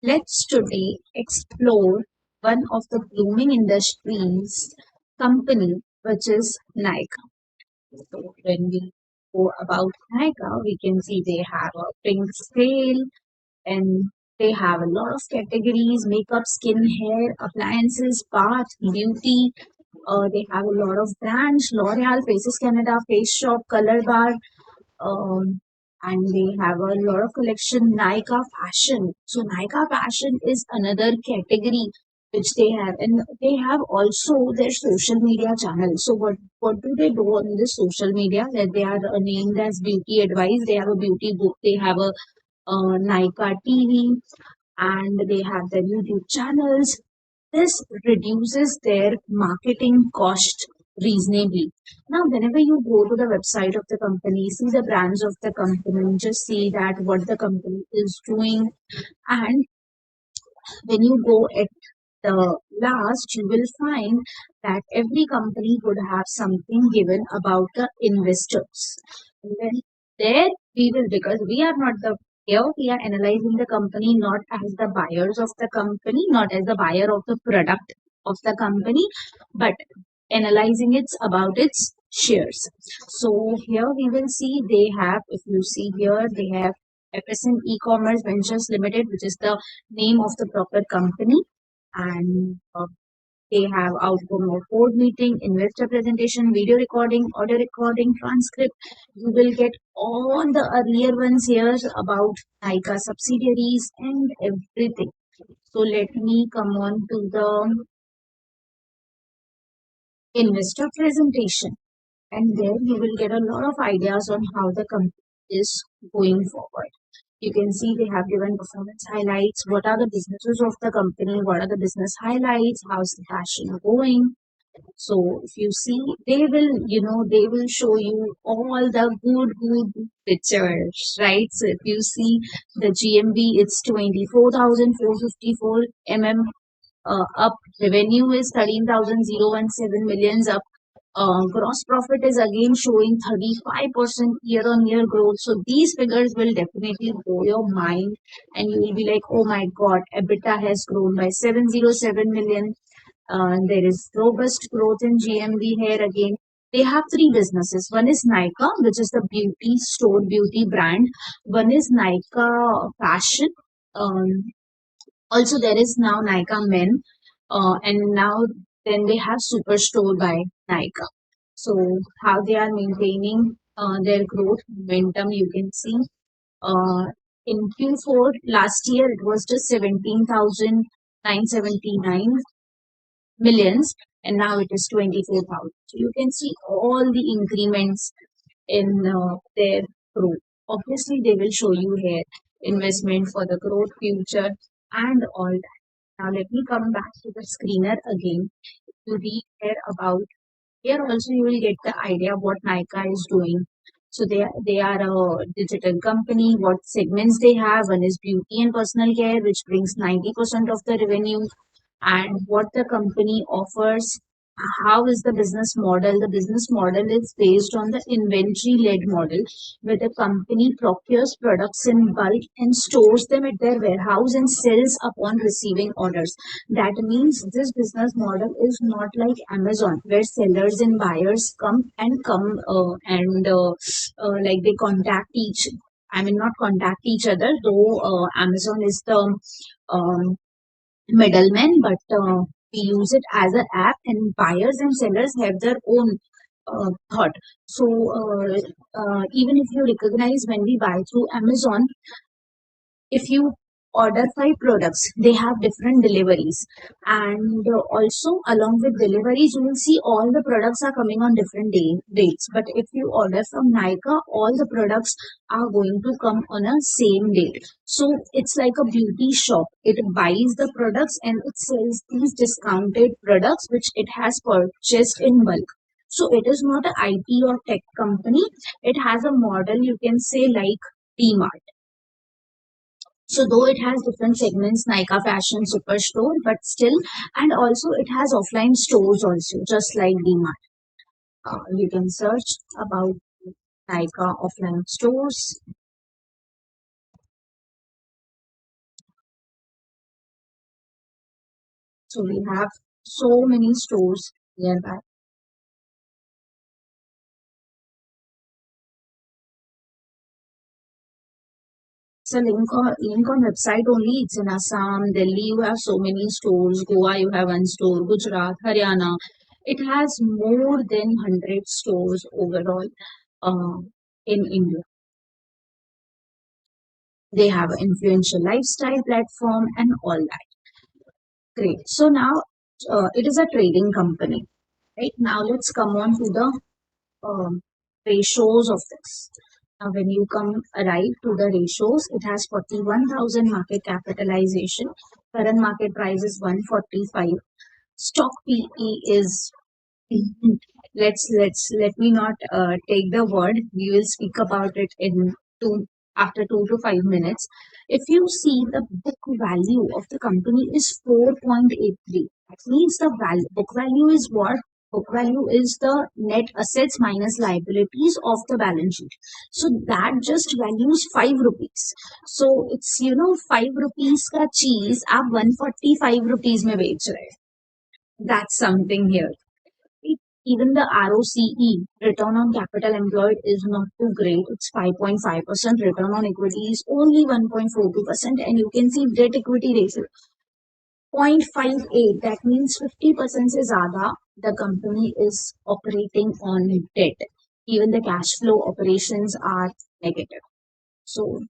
Let's today explore one of the blooming industries company, which is Nykaa. So when we go about Nykaa, we can see they have a pink sale and they have a lot of categories: makeup, skin, hair, appliances, bath, beauty. They have a lot of brands: L'Oreal, Faces Canada, Face Shop, Color Bar, and they have a lot of collection. Nykaa fashion, so Nykaa fashion is another category which they have, and they have also their social media channel. So what do they do on this social media? That they are named as beauty advice. They have a beauty book. They have a Nykaa TV, and they have their YouTube channels. This reduces their marketing cost reasonably. Now, whenever you go to the website of the company, see the brands of the company, just see that what the company is doing, and when you go at the last, you will find that every company would have something given about the investors. And then there we will, because we are not the here, we are analyzing the company not as the buyers of the company, not as the buyer of the product of the company, but analyzing it about its shares. So here we will see they have, if you see here, they have FSN E-commerce Ventures Limited, which is the name of the proper company, and they have outcome of board meeting, investor presentation, video recording, audio recording, transcript. You will get all the earlier ones here about Nykaa subsidiaries and everything. So let me come on to the investor presentation, and there you will get a lot of ideas on how the company is going forward. You can see they have given performance highlights. What are the businesses of the company? What are the business highlights? How's the fashion going? So if you see, they will show you all the good pictures, right? So if you see the GMV, it's 24,454 mm up. Revenue is 13,017 millions up. Gross profit is again showing 35% year-on-year growth. So these figures will definitely blow your mind, and you will be like, oh my God, EBITDA has grown by 707 million. There is robust growth in GMV here again. They have three businesses. One is Nykaa, which is the beauty store, beauty brand. One is Nykaa Fashion. Um, Also, there is now Nykaa Men, and now then they have Superstore by Nykaa. So how they are maintaining their growth momentum, you can see. Uh, in Q4 last year, it was just 17,979 millions, and now it is 24,000. So you can see all the increments in their growth. Obviously, they will show you here investment for the growth future and all that. Now, let me come back to the screener again to read here about. Here also, you will get the idea what Nykaa is doing. So they are a digital company. What segments they have? One is beauty and personal care, which brings 90% of the revenue, and what the company offers. How is the business model? The business model is based on the inventory led model, where the company procures products in bulk and stores them at their warehouse and sells upon receiving orders. That means this business model is not like Amazon, where sellers and buyers come and like they contact each. I mean, not contact each other, though Amazon is the um, middleman, but we use it as an app, and buyers and sellers have their own thought. So even if you recognize, when we buy through Amazon, if you order five products, they have different deliveries, and also along with deliveries, you will see all the products are coming on different dates. But if you order from Nykaa, all the products are going to come on a same date. So it's like a beauty shop. It buys the products and it sells these discounted products which it has purchased in bulk. So it is not an IT or tech company. It has a model, you can say, like DMart. So though it has different segments, Nykaa Fashion Superstore, but still, and also it has offline stores also, just like DMart. You can search about Nykaa offline stores. So we have so many stores nearby. It's a link on website only. It's in Assam, Delhi. You have so many stores. Goa, you have one store. Gujarat, Haryana. It has more than 100 stores overall uh, in India. They have an influential lifestyle platform and all that. Great. So now it is a trading company. Right now, let's come on to the um, ratios of this. Now, when you come arrive to the ratios, it has 41,000 market capitalization. Current market price is 145. Stock PE is let me not take the word. We will speak about it in two after 2 to 5 minutes. If you see the book value of the company is 4.83. That means the book value is what? Book value is the net assets minus liabilities of the balance sheet. So that just values 5 rupees. So it's 5 rupees का cheese आप 145 rupees में बेच रहे हैं. That's something here. Even the ROCE, return on capital employed, is not too great. It's 5.5%. Return on equity is only 1.42%. And you can see debt equity ratio 0.58. That means 50% is zyada. The company is operating on debt. Even the cash flow operations are negative. So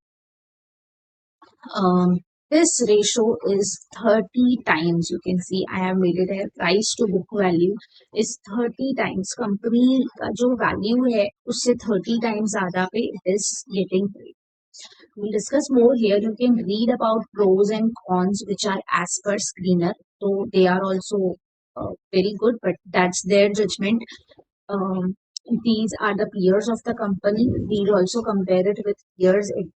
um, this ratio is 30 times. You can see I have made it a price to book value is 30 times. Company का जो value है उससे 30 times ज़्यादा पे it is getting paid. We'll discuss more here. You can read about pros and cons which are as per screener. So they are also very good, but that's their judgment. um, these are the peers of the company. We'll also compare it with peers again.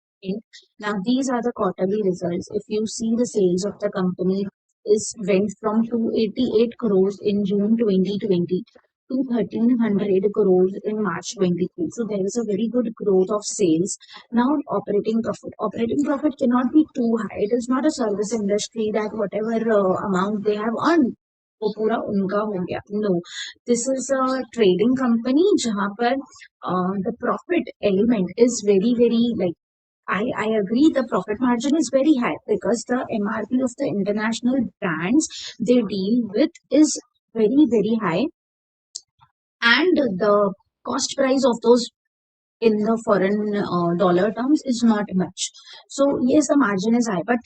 Now, these are the quarterly results. If you see the sales of the company is went from 288 crores in June 2020 to 1300 crores in March 23. So there is a very good growth of sales. Now, operating profit. Operating profit cannot be too high. It is not a service industry that whatever amount they have earned वो पूरा उनका हो गया. No, this is a trading company जहाँ पर the profit element is very very like I agree the profit margin is very high because the MRP of the international brands they deal with is very very high, and the cost price of those in the foreign dollar terms is not much. So yes, the margin is high, but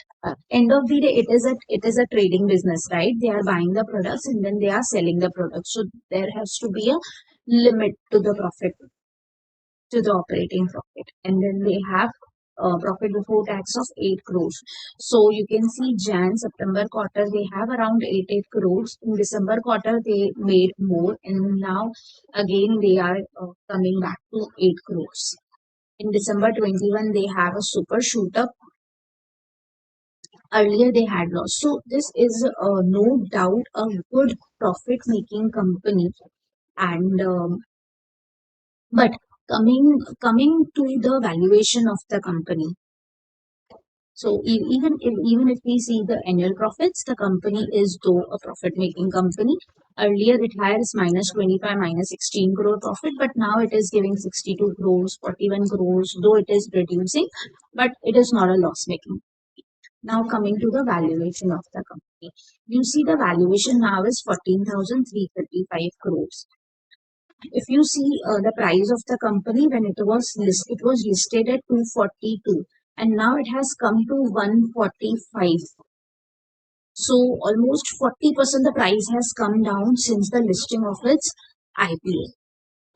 end of the day, it is a trading business, right? They are buying the products and then they are selling the products. So there has to be a limit to the profit, to the operating profit, and then they have profit before tax of 8 crores. So you can see Jan September quarter they have around 88 crores. In December quarter they made more, and now again they are coming back to 8 crores. In December 21, they have a super shoot up. Earlier, they had lost. So, this is no doubt a good profit making company. And but coming to the valuation of the company. So, even if we see the annual profits, the company is though a profit making company. Earlier, it has minus 25, minus 16 crore profit, but now it is giving 62 crores, 41 crores, though it is reducing, but it is not a loss making. Now coming to the valuation of the company. You see the valuation now is 14,335 crores. If you see the price of the company when it was listed at 242 and now it has come to 145. So almost 40% the price has come down since the listing of its IPO.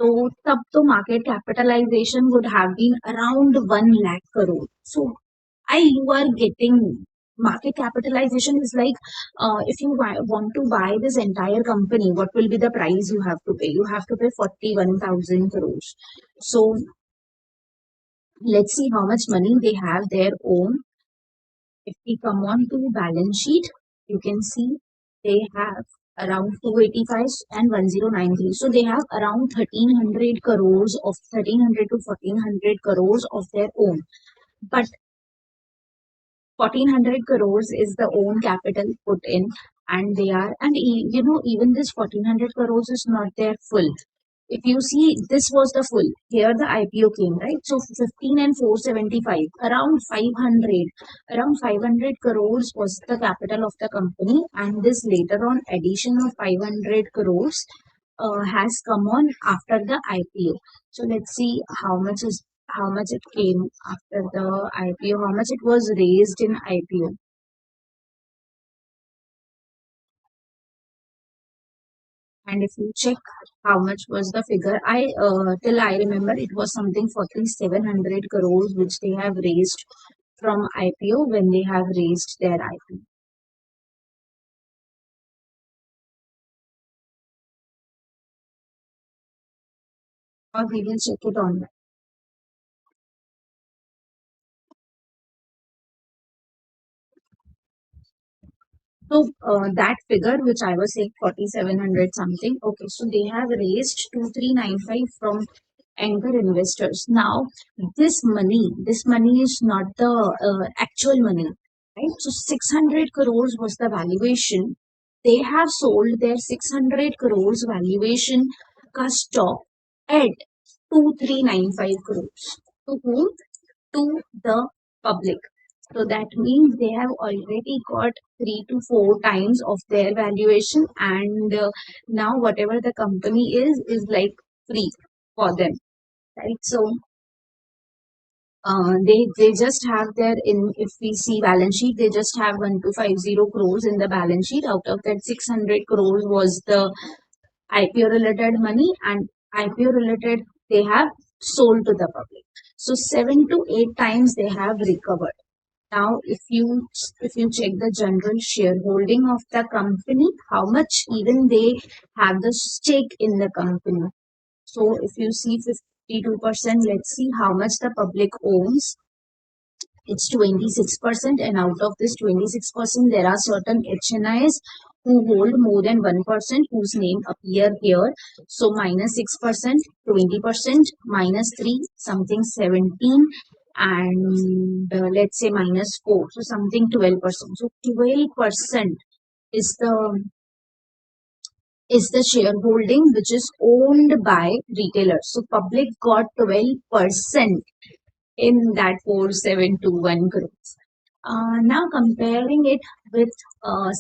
So तब तो market capitalization would have been around 1 lakh crore. So you are getting market capitalization is like if you want to buy this entire company, what will be the price you have to pay? You have to pay 41,000 crores. So let's see how much money they have their own. If we come on to balance sheet, you can see they have around 285 and 1093. So they have around 1300 crores of 1300 to 1400 crores of their own. But 1400 crores is the own capital put in, and they are, and even this 1400 crores is not their full. If you see, this was the full. Here the IPO came, right? So 15 and 475, around 500 crores was the capital of the company, and this later on addition of 500 crores has come on after the IPO. So let's see how much it came after the IPO, how much it was raised in IPO. And if you check how much was the figure, I till I remember it was something 4700 crores which they have raised from IPO when they have raised their IPO. Or we will check it on. So that figure which I was saying 4700 something. Okay, so they have raised 2395 from anchor investors. Now this money is not the actual money, right? So 600 crores was the valuation. They have sold their 600 crores valuation ka stock at 2395 crores. To whom? To the public. So that means they have already got 3 to 4 times of their valuation, and now whatever the company is like free for them, right? So they just have their, in if we see balance sheet, they just have 1250 crores in the balance sheet. Out of that, 600 crores was the IPO related money, and IPO related they have sold to the public. So 7 to 8 times they have recovered. Now, if you check the general shareholding of the company, how much even they have the stake in the company. So if you see 52%, let's see how much the public owns. It's 26%, and out of this 26%, there are certain HNIs who hold more than 1%, whose name appear here. So minus 6%, 20%, minus 3, something 17, and let's say minus 4, so something 12%. So 12% is the shareholding which is owned by retailers. So public got 12% in that 4721 crores. Now comparing it with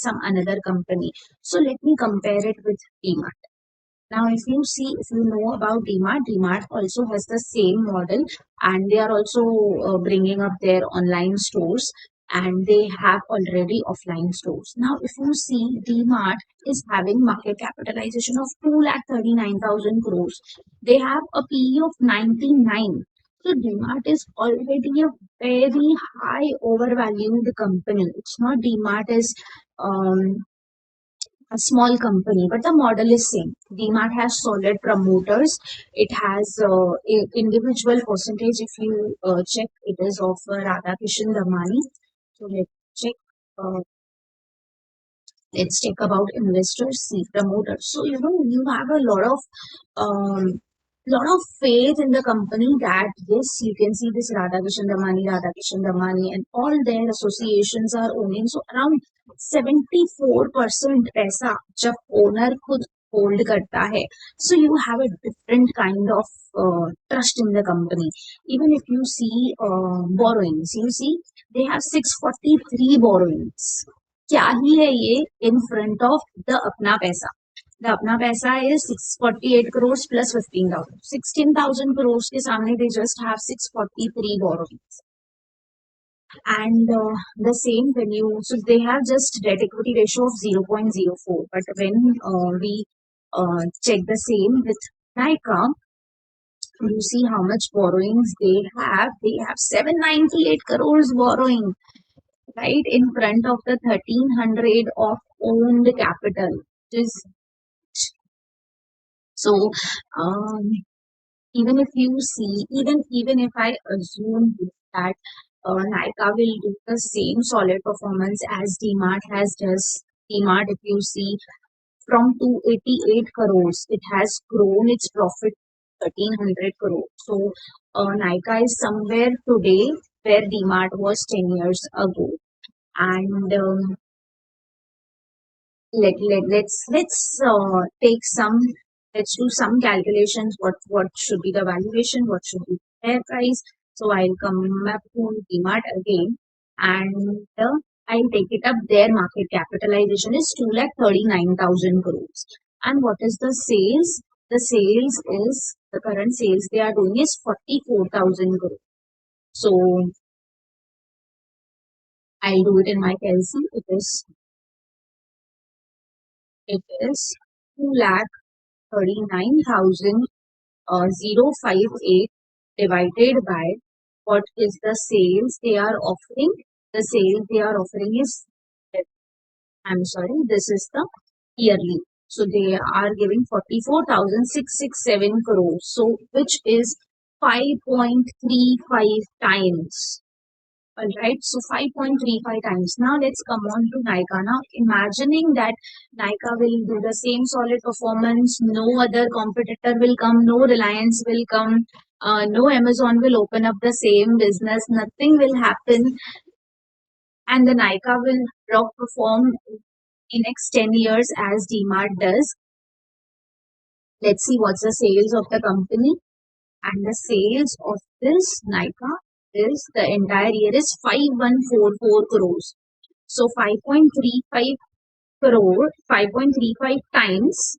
some another company. So let me compare it with DMart. Now, if you see, if you know about DMart also has the same model, and they are also bringing up their online stores, and they have already offline stores. Now, if you see, DMart is having market capitalization of 2,39,000 crores. They have a PE of 99. So DMart is already a very high overvalued company. It's not DMart is um, a small company, but the model is same. DMart has solid promoters. It has individual percentage. If you check, it is of Radhakishan Damani. So check. Uh, let's check about investors, see promoters. So you have a lot of faith in the company that yes, you can see this Radhakishan Damani, and all their associations are owning. So around 74% पैसा जब owner खुद hold करता है, so you have a different kind of trust in the company. Even if you see borrowings, you see they have 643 borrowings. क्या ही है ये in front of the अपना पैसा. The अपना पैसा is 648 crores plus 15,000. 16,000 crores के सामने they just have 643 borrowings. And the same when you, so they have just debt equity ratio of 0.04. But when we check the same with Nykaa, you see how much borrowings they have. They have 798 crores borrowing, right in front of the 1300 of owned capital. Which is so um, even if you see, even if I assume that Nykaa will do the same solid performance as DMart has just DMart, if you see from 288 crores, it has grown its profit 1300 crores. So Nykaa is somewhere today where DMart was 10 years ago. And let's take some, let's do some calculations. What should be the valuation, what should be the fair price? So I'll come back to DMart again, and I'll take it up. Their market capitalization is 2,39,000 crores. And what is the sales? The sales is, the current sales they are doing is 44,000 crores. So I'll do it in my calci. It is 2,39,000 058 divided by what is the sales they are offering. The sales they are offering is, I'm sorry, this is the yearly. So they are giving 44,667 crores. So which is 5.35 times. Alright, so 5.35 times. Now let's come on to Nykaa. Now imagining that Nykaa will do the same solid performance, no other competitor will come, no Reliance will come, no Amazon will open up the same business, nothing will happen, and the Nykaa will rock perform in next 10 years as DMart does. Let's see what's the sales of the company. And the sales of this Nykaa is, the entire year is 5144 crores. So 5.35 crore, 5.35 times,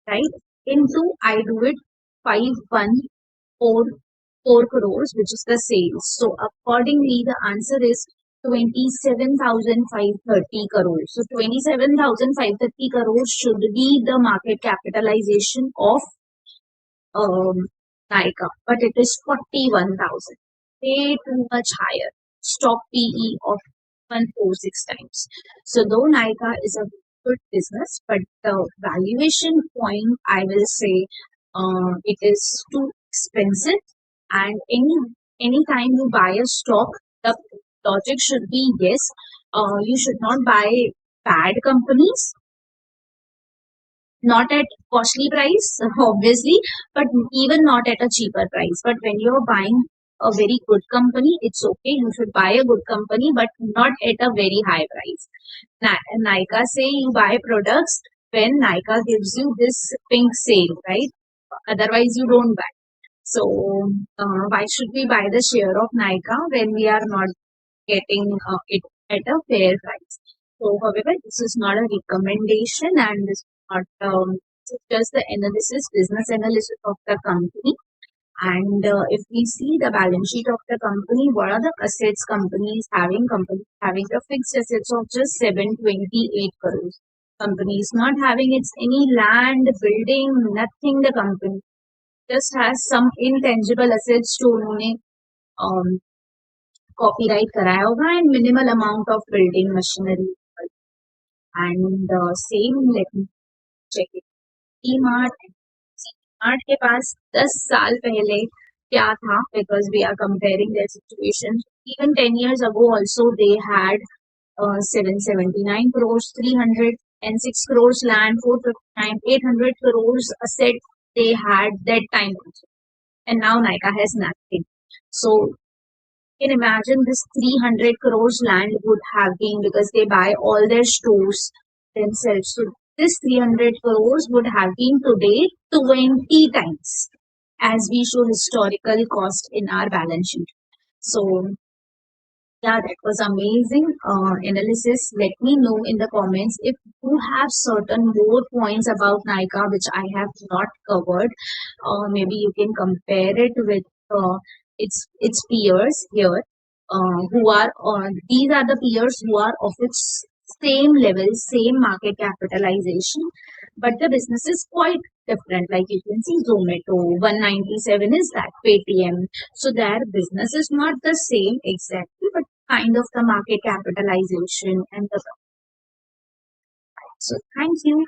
right, into, I do it 5144 crores, which is the sales. So accordingly, the answer is 27,530 crores. So 27,530 crores should be the market capitalization of um, Nykaa, but it is 41,000. Way too much higher. Stock PE of 146 times. So though Nykaa is a good business, but the valuation point, I will say, it is too expensive. And any time you buy a stock, the logic should be yes, you should not buy bad companies, not at costly price, obviously, but even not at a cheaper price. But when you're buying a very good company, it's okay. You should buy a good company, but not at a very high price. Nykaa say you buy products when Nykaa gives you this pink sale, right? Otherwise, you don't buy. So, why should we buy the share of Nykaa when we are not getting it at a fair price? So, however, this is not a recommendation, and this is not this is just the analysis, business analysis of the company. And if we see the balance sheet of the company, what are the assets company is having? Company having the fixed assets of just 728 crores. Company is not having its any land, building, nothing. The company just has some intangible assets जो उन्होंने copyright कराया होगा and minimal amount of building machinery. And same, let me check it. DMart के पास 10 साल पहले क्या था, because we are comparing their situation. Even 10 years ago also they had 779 crores, 306 crores land, 459, 800 crores asset they had that time also. And now Nykaa has nothing. So you can imagine this 300 crores land would have been, because they buy all their stores themselves. So this 300 crores would have been today 20 times, as we show historical cost in our balance sheet. So yeah, that was amazing analysis. Let me know in the comments if you have certain more points about Nykaa which I have not covered. Maybe you can compare it with its peers here, who are on. These are the peers who are of its same level, same market capitalization, but the business is quite different. Like you can see, Zomato 197 is that, Paytm. So their business is not the same exactly, but kind of the market capitalization and the. So thank you.